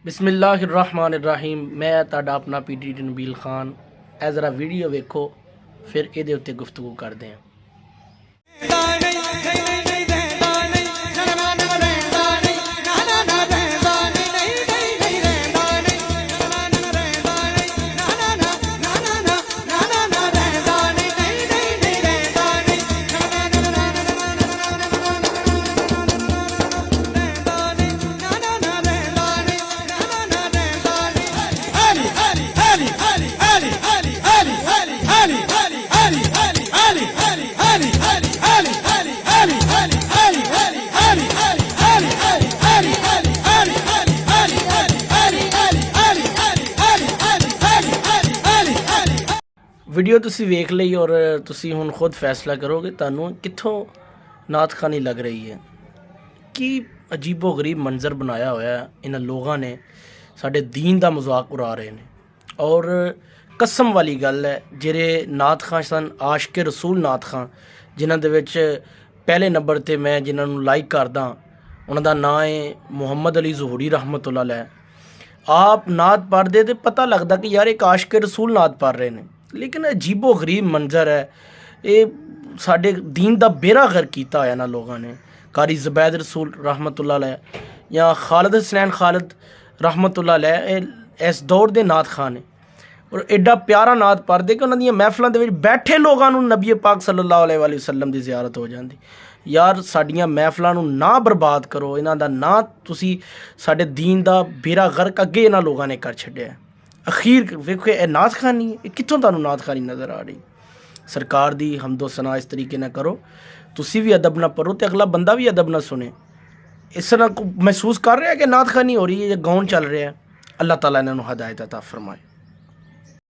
बिस्मिल्लाहिर्रहमानिर्रहीम। मैं तुहाडा अपना पीडी नबील खान। ए ज़रा वीडियो वेखो, फिर ये उत्ते गुफ्तगू करते हैं। वीडियो तुसी वेख ली और तुसी हुण खुद फैसला करोगे तुहानू कित्थों नात खानी लग रही है। कि अजीबो गरीब मंजर बनाया होया इन्हां लोगों ने, साडे दीन दा मजाक उड़ा रहे हैं। और कसम वाली गल है, जेरे नात खां सन आशिक रसूल नात खां, जिन्हां दे विच पहले नंबर ते मैं जिन्हां नू लाइक करदा, उन्हां दा नाम है मुहम्मद अली ज़हूरी रहमतुल्लाह अलैह। आप नात पढ़दे तो पता लगता कि यार एक आशिक रसूल नात पढ़ रहे हैं, लेकिन अजीबो गरीब मंजर है। ये साडे दीन दा बेड़ा गर्क कीता होया ना लोगों ने। कारी ज़ुबैद रसूल रहमतुल्लाह अलैह या खालिद हसनैन खालिद रहमतुल्लाह अलैह इस दौर दे नात खान ने, और एडा प्यारा नात पढ़दे कि उन्हां दी महफिलों दे विच बैठे लोगों नूं नबी पाक सल्लल्लाहु अलैहि वसल्लम दी ज़ियारत हो जाती। यार साडियां महफिलों नूं ना बर्बाद करो, इन्हां दा ना तुसी साडे दीन दा बेड़ा गर्क अगे इन्हां लोगों ने कर छड्डिया। अखीर वेखो ये नात खानी है, कित्थों तुहानू नात खानी नज़र आ रही। सरकार दी हमदो सना इस तरीके ना करो, तुसी भी अदब ना पढ़ो तो अगला बंदा भी अदब ना सुने। इस तरह महसूस कर रहा है कि नात खानी हो रही है या गाउन चल रहा है। अल्लाह ताला इन्हां नूं हदायत अता फरमाए।